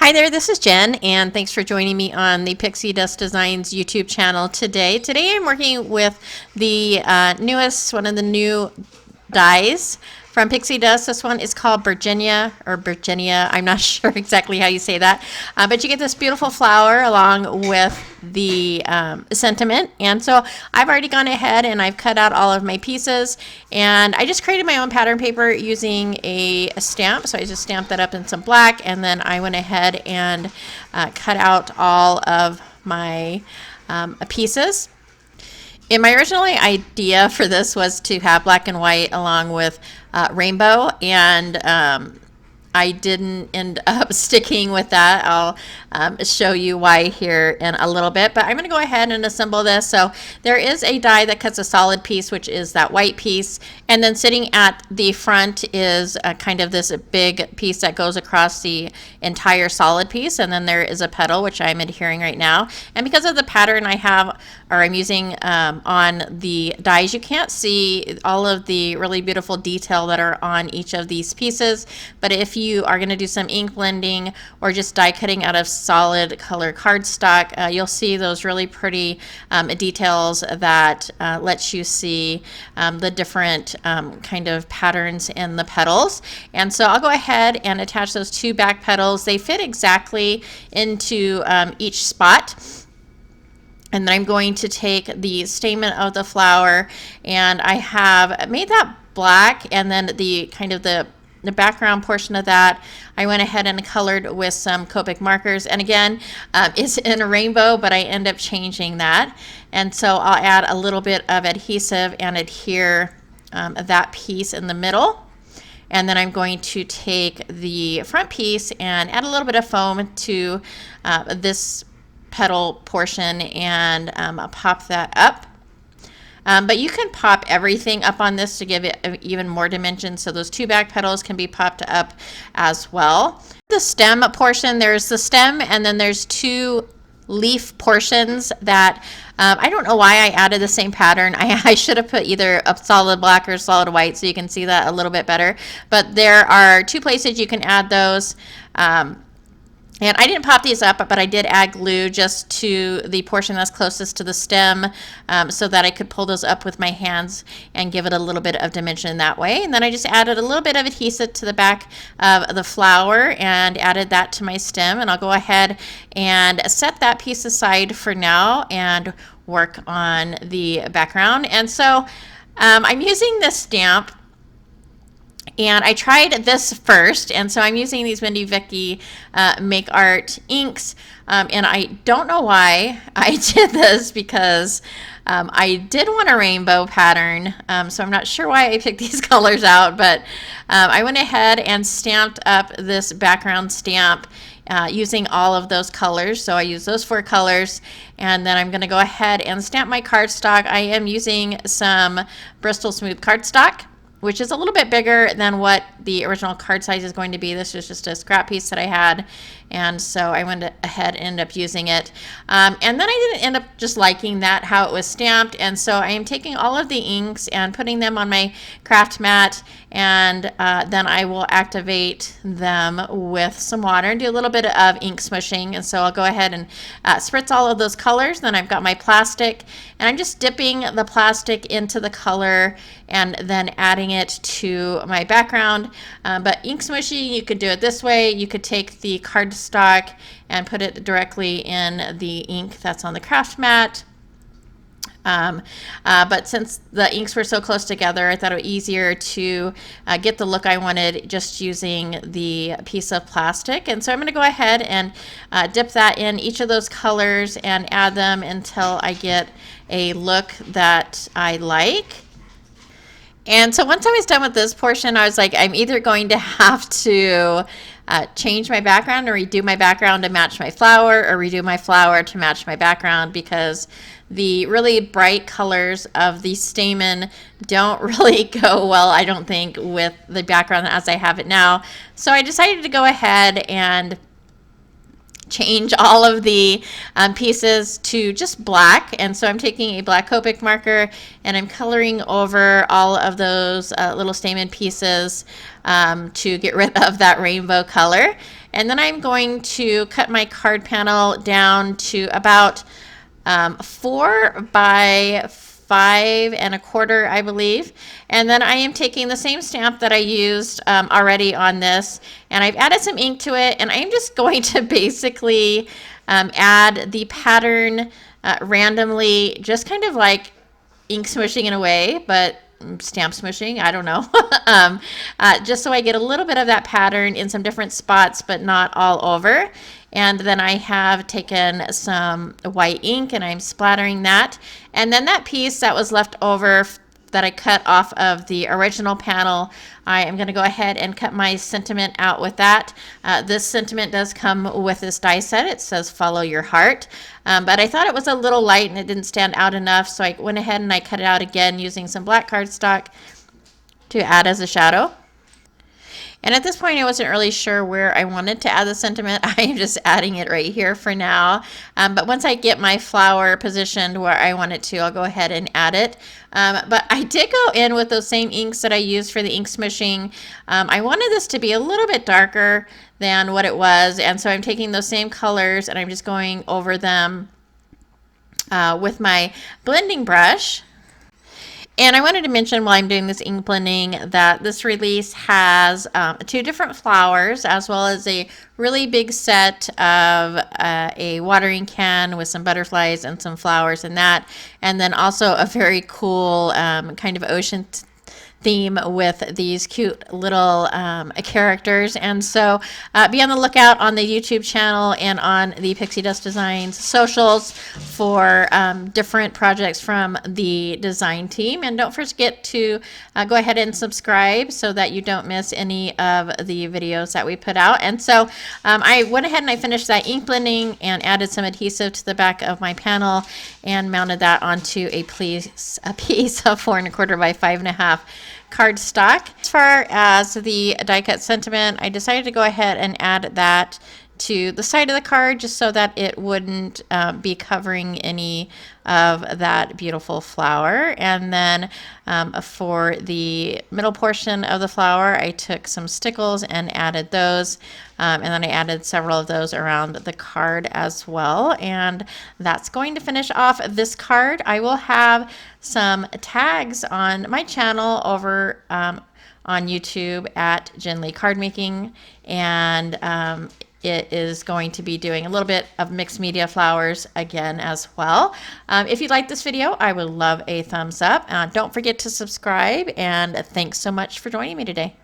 Hi there, this is Jen, and thanks for joining me on the Pixi Dust Designs YouTube channel today. Today I'm working with the one of the new dies from Pixi Dust. This one is called Bergenia. I'm not sure exactly how you say that, but you get this beautiful flower along with the sentiment. And so I've already gone ahead and I've cut out all of my pieces, and I just created my own pattern paper using a stamp. So I just stamped that up in some black, and then I went ahead and cut out all of my pieces. And my original idea for this was to have black and white along with rainbow, and I didn't end up sticking with that. I'll show you why here in a little bit, but I'm going to go ahead and assemble this. So there is a die that cuts a solid piece, which is that white piece, and then sitting at the front is kind of this big piece that goes across the entire solid piece, and then there is a petal, which I'm adhering right now. And because of the pattern I have, or I'm using on the dies, you can't see all of the really beautiful detail that are on each of these pieces, but if you are going to do some ink blending or just die cutting out of solid color cardstock, you'll see those really pretty details that lets you see the different kind of patterns in the petals. And so I'll go ahead and attach those two back petals. They fit exactly into each spot. And then I'm going to take the stamen of the flower, and I have made that black, and then the kind of the background portion of that I went ahead and colored with some Copic markers, and again it's in a rainbow, but I end up changing that. And so I'll add a little bit of adhesive and adhere that piece in the middle, and then I'm going to take the front piece and add a little bit of foam to this petal portion, and I'll pop that up. But you can pop everything up on this to give it even more dimension, so those two back petals can be popped up as well. The stem portion, there's the stem, and then there's two leaf portions that I don't know why I added the same pattern. I should have put either a solid black or solid white so you can see that a little bit better, but there are two places you can add those. And I didn't pop these up, but I did add glue just to the portion that's closest to the stem, so that I could pull those up with my hands and give it a little bit of dimension that way. And then I just added a little bit of adhesive to the back of the flower and added that to my stem. And I'll go ahead and set that piece aside for now and work on the background. And so I'm using this stamp, and I tried this first, and so I'm using these Wendy Vicky Make Art inks, and I don't know why I did this, because I did want a rainbow pattern, so I'm not sure why I picked these colors out, but I went ahead and stamped up this background stamp using all of those colors. So I use those 4 colors, and then I'm going to go ahead and stamp my cardstock. I am using some Bristol Smooth cardstock, which is a little bit bigger than what the original card size is going to be. This is just a scrap piece that I had, and so I went ahead and ended up using it. And then I didn't end up just liking that, how it was stamped, and so I am taking all of the inks and putting them on my craft mat, and then I will activate them with some water and do a little bit of ink smushing. And so I'll go ahead and spritz all of those colors. Then I've got my plastic, and I'm just dipping the plastic into the color and then adding it to my background. But ink smushing, you could do it this way. You could take the cardstock and put it directly in the ink that's on the craft mat. But since the inks were so close together, I thought it was easier to get the look I wanted just using the piece of plastic. And so I'm going to go ahead and dip that in each of those colors and add them until I get a look that I like. And so once I was done with this portion, I was like, I'm either going to have to change my background or redo my background to match my flower, or redo my flower to match my background, because the really bright colors of the stamen don't really go well, I don't think, with the background as I have it now. So I decided to go ahead and change all of the pieces to just black. And so I'm taking a black Copic marker and I'm coloring over all of those little stamen pieces to get rid of that rainbow color. And then I'm going to cut my card panel down to about 4 by 5 1/4, I believe. And then I am taking the same stamp that I used already on this, and I've added some ink to it, and I'm just going to basically add the pattern randomly, just kind of like ink smooshing in a way, but stamp smooshing, I don't know. Just so I get a little bit of that pattern in some different spots, but not all over. And then I have taken some white ink and I'm splattering that. And then that piece that was left over that I cut off of the original panel, I am going to go ahead and cut my sentiment out with that. This sentiment does come with this die set. It says follow your heart, but I thought it was a little light and it didn't stand out enough, so I went ahead and I cut it out again using some black cardstock to add as a shadow. And at this point, I wasn't really sure where I wanted to add the sentiment. I am just adding it right here for now. But once I get my flower positioned where I want it to, I'll go ahead and add it. But I did go in with those same inks that I used for the ink smooshing. I wanted this to be a little bit darker than what it was. And so I'm taking those same colors and I'm just going over them with my blending brush. And I wanted to mention while I'm doing this ink blending that this release has 2 different flowers, as well as a really big set of a watering can with some butterflies and some flowers in that. And then also a very cool kind of ocean theme with these cute little characters. And so be on the lookout on the YouTube channel and on the Pixi Dust Designs socials for different projects from the design team. And don't forget to go ahead and subscribe so that you don't miss any of the videos that we put out. And so I went ahead and I finished that ink blending and added some adhesive to the back of my panel and mounted that onto a piece of 4 1/4 by 5 1/2 cardstock. As far as the die cut sentiment, I decided to go ahead and add that to the side of the card just so that it wouldn't be covering any of that beautiful flower. And then for the middle portion of the flower, I took some stickles and added those. And then I added several of those around the card as well. And that's going to finish off this card. I will have some tags on my channel over on YouTube at Jen Lee Cardmaking, and it is going to be doing a little bit of mixed media flowers again as well. If you like this video, I would love a thumbs up. Don't forget to subscribe, and thanks so much for joining me today.